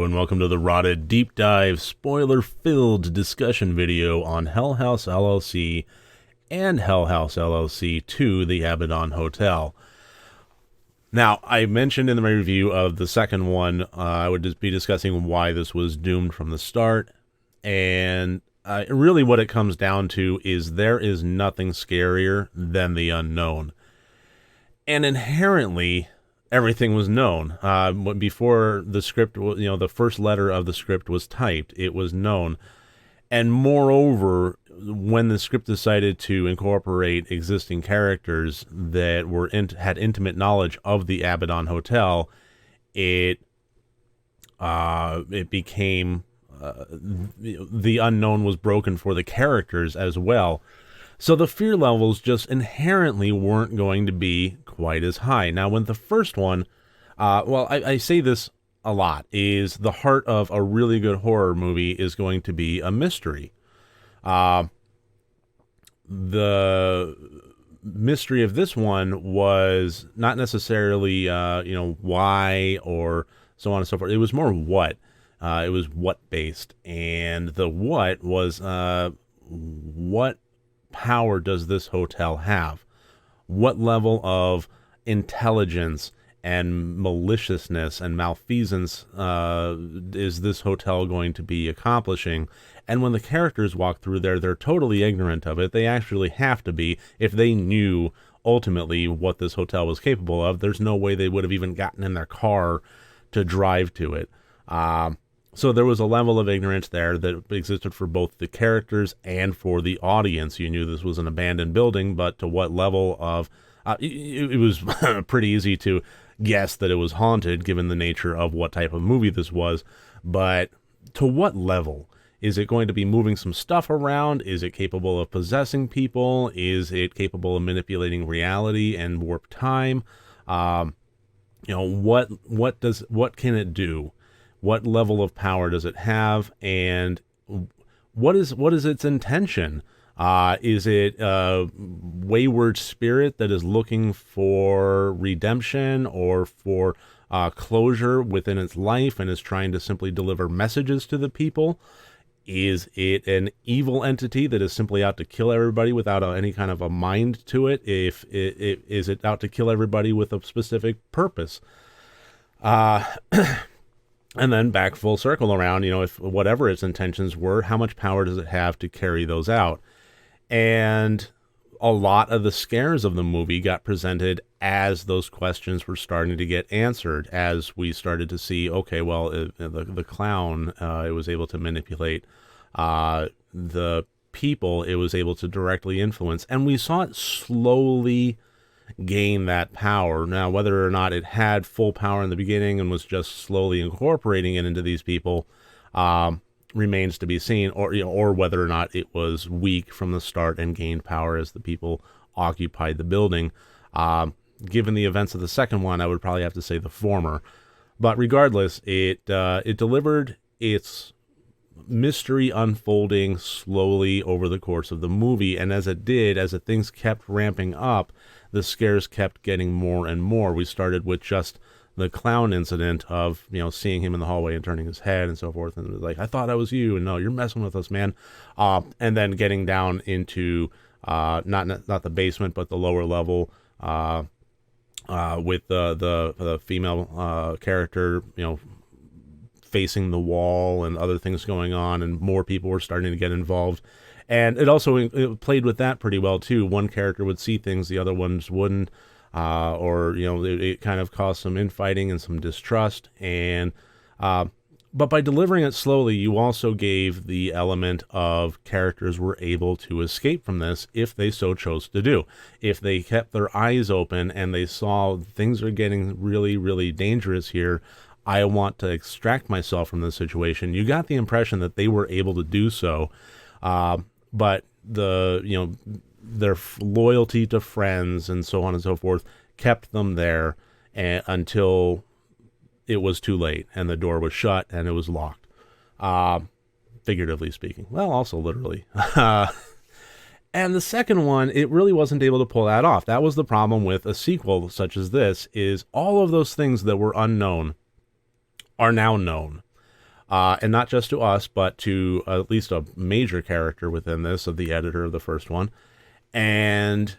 Hello and welcome to the RotD Deep Dive spoiler-filled discussion video on Hell House LLC and Hell House LLC 2, the Abaddon Hotel. Now, I mentioned in my review of the second one, I would just be discussing why this was doomed from the start, and really what it comes down to is there is nothing scarier than the unknown. And inherently, everything was known. Before the script, the first letter of the script was typed, it was known. And moreover, when the script decided to incorporate existing characters that had intimate knowledge of the Abaddon Hotel, it became the unknown was broken for the characters as well. So the fear levels just inherently weren't going to be quite as high. Now, when the first one, I say this a lot, is the heart of a really good horror movie is going to be a mystery. The mystery of this one was not necessarily, why or so on and so forth. It was more what. It was what-based. And the what was, what power does this hotel have? What level of intelligence and maliciousness and malfeasance is this hotel going to be accomplishing? And when the characters walk through there, they're totally ignorant of it. They actually have to be. If they knew ultimately what this hotel was capable of, there's no way they would have even gotten in their car to drive to it. So there was a level of ignorance there that existed for both the characters and for the audience. You knew this was an abandoned building, but to what level of... it was pretty easy to guess that it was haunted, given the nature of what type of movie this was. But to what level? Is it going to be moving some stuff around? Is it capable of possessing people? Is it capable of manipulating reality and warp time? What can it do? What level of power does it have, and what is its intention? Is it a wayward spirit that is looking for redemption or for closure within its life and is trying to simply deliver messages to the people? Is it an evil entity that is simply out to kill everybody without any kind of a mind to it? Is it out to kill everybody with a specific purpose? And then back full circle around, if whatever its intentions were, how much power does it have to carry those out? And a lot of the scares of the movie got presented as those questions were starting to get answered, as we started to see, okay, well, the clown, it was able to manipulate the people, it was able to directly influence, and we saw it slowly gain that power. Now, whether or not it had full power in the beginning and was just slowly incorporating it into these people remains to be seen, or whether or not it was weak from the start and gained power as the people occupied the building. Given the events of the second one, I would probably have to say the former. But regardless, it delivered its mystery unfolding slowly over the course of the movie, and as the things kept ramping up, the scares kept getting more and more. We started with just the clown incident of, seeing him in the hallway and turning his head and so forth, and it was like, I thought that was you, and no, you're messing with us, man. And then getting down into not the basement, but the lower level, with the female character, facing the wall and other things going on, and more people were starting to get involved. And it played with that pretty well, too. One character would see things, the other ones wouldn't. It kind of caused some infighting and some distrust. But by delivering it slowly, you also gave the element of characters were able to escape from this if they so chose to do. If they kept their eyes open and they saw things are getting really, really dangerous here, I want to extract myself from this situation. You got the impression that they were able to do so. But their loyalty to friends and so on and so forth kept them there until it was too late and the door was shut and it was locked. Figuratively speaking. Well, also literally. And the second one, it really wasn't able to pull that off. That was the problem with a sequel such as this, is all of those things that were unknown are now known. and not just to us, but to at least a major character within this, of the editor of the first one. And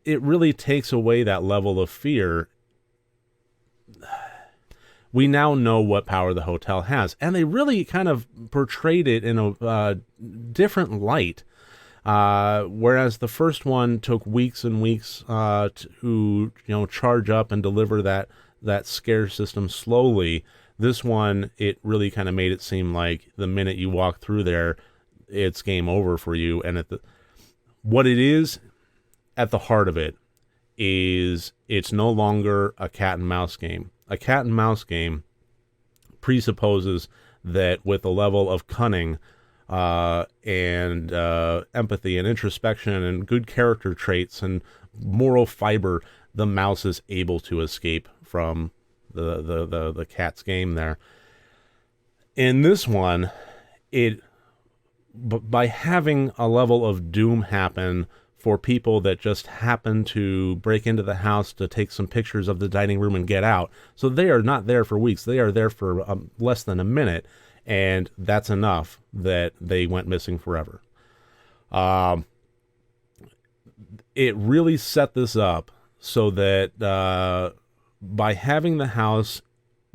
it really takes away that level of fear. We now know what power the hotel has, and they really kind of portrayed it in a different light. Whereas the first one took weeks and weeks to charge up and deliver that scare system slowly. This one, it really kind of made it seem like the minute you walk through there, it's game over for you. And what it is at the heart of it is, it's no longer a cat and mouse game. A cat and mouse game presupposes that with a level of cunning and empathy and introspection and good character traits and moral fiber, the mouse is able to escape from the cat's game there. In this one, by having a level of doom happen for people that just happen to break into the house to take some pictures of the dining room and get out. So they are not there for weeks. They are there for less than a minute, and that's enough that they went missing forever. It really set this up so that by having the house,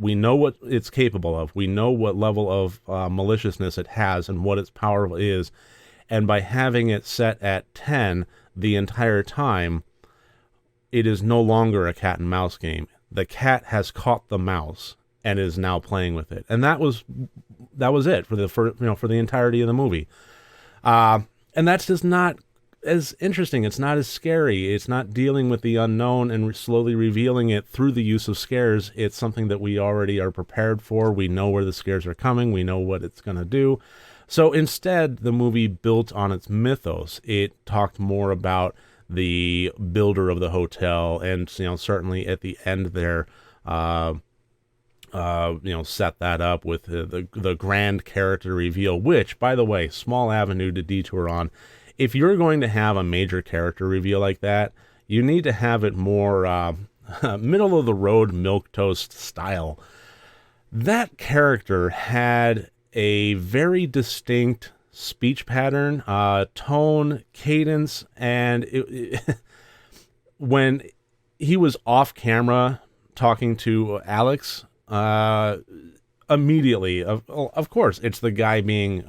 we know what it's capable of. We know what level of maliciousness it has and what its power is. And by having it set at 10 the entire time, it is no longer a cat and mouse game. The cat has caught the mouse and is now playing with it. And that was it for the entirety of the movie. And that's just not as interesting. It's not as scary. It's not dealing with the unknown and slowly revealing it through the use of scares. It's something that we already are prepared for. We know where the scares are coming. We know what it's going to do. So instead, the movie built on its mythos. It talked more about the builder of the hotel, and certainly at the end there, set that up with the grand character reveal. Which, by the way, small avenue to detour on. If you're going to have a major character reveal like that, you need to have it more middle of the road milquetoast style. That character had a very distinct speech pattern, tone, cadence, and when he was off camera talking to Alex, immediately, of course, it's the guy being,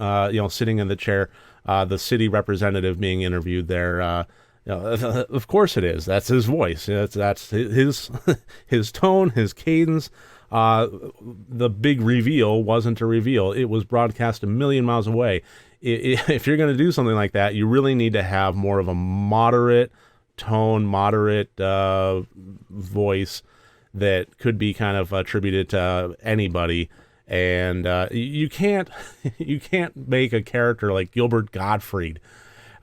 sitting in the chair, the city representative being interviewed there. Of course it is. That's his voice. That's his tone, his cadence. The big reveal wasn't a reveal. It was broadcast a million miles away. If you're going to do something like that, you really need to have more of a moderate tone, moderate voice that could be kind of attributed to anybody. And you can't make a character like Gilbert Gottfried,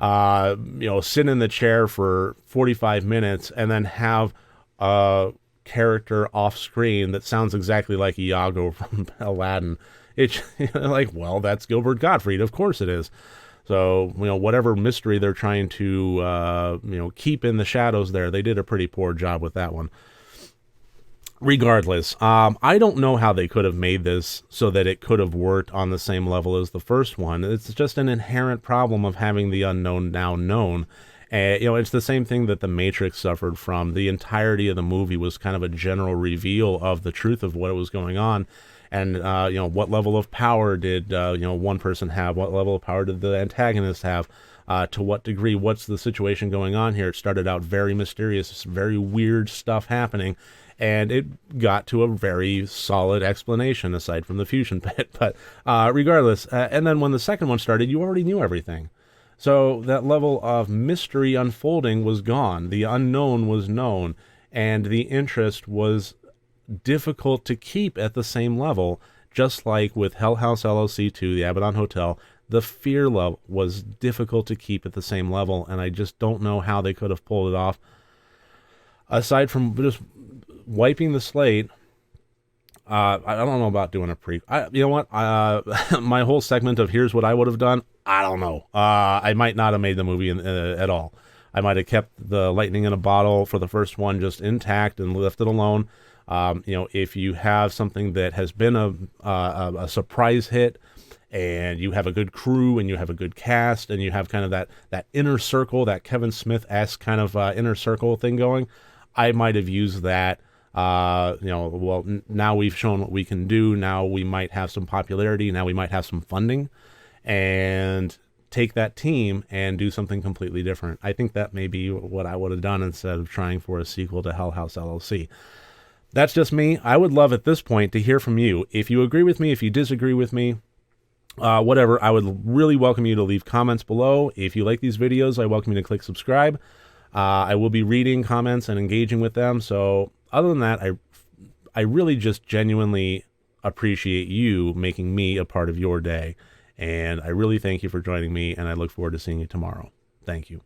sit in the chair for 45 minutes and then have a character off screen that sounds exactly like Iago from Aladdin. It's that's Gilbert Gottfried. Of course it is. So, whatever mystery they're trying to, keep in the shadows there, they did a pretty poor job with that one. Regardless, I don't know how they could have made this so that it could have worked on the same level as the first one. It's just an inherent problem of having the unknown now known. It's the same thing that The Matrix suffered from. The entirety of the movie was kind of a general reveal of the truth of what was going on. And, what level of power did, one person have? What level of power did the antagonist have? To what degree? What's the situation going on here? It started out very mysterious, very weird stuff happening. And it got to a very solid explanation aside from the fusion pit. But regardless, and then when the second one started, you already knew everything. So that level of mystery unfolding was gone. The unknown was known, and the interest was difficult to keep at the same level. Just like with Hell House LLC 2, the Abaddon Hotel, the fear level was difficult to keep at the same level, and I just don't know how they could have pulled it off. Aside from just wiping the slate, I don't know about doing a you know what? My whole segment of here's what I would have done, I don't know. I might not have made the movie at all. I might have kept the lightning in a bottle for the first one just intact and left it alone. If you have something that has been a surprise hit, and you have a good crew and you have a good cast and you have kind of that inner circle, that Kevin Smith-esque kind of inner circle thing going, I might have used that. Now we've shown what we can do. Now we might have some popularity. Now we might have some funding, and take that team and do something completely different. I think that may be what I would have done instead of trying for a sequel to Hell House LLC. That's just me. I would love at this point to hear from you. If you agree with me, if you disagree with me, whatever, I would really welcome you to leave comments below. If you like these videos, I welcome you to click subscribe. I will be reading comments and engaging with them. So other than that, I really just genuinely appreciate you making me a part of your day. And I really thank you for joining me, and I look forward to seeing you tomorrow. Thank you.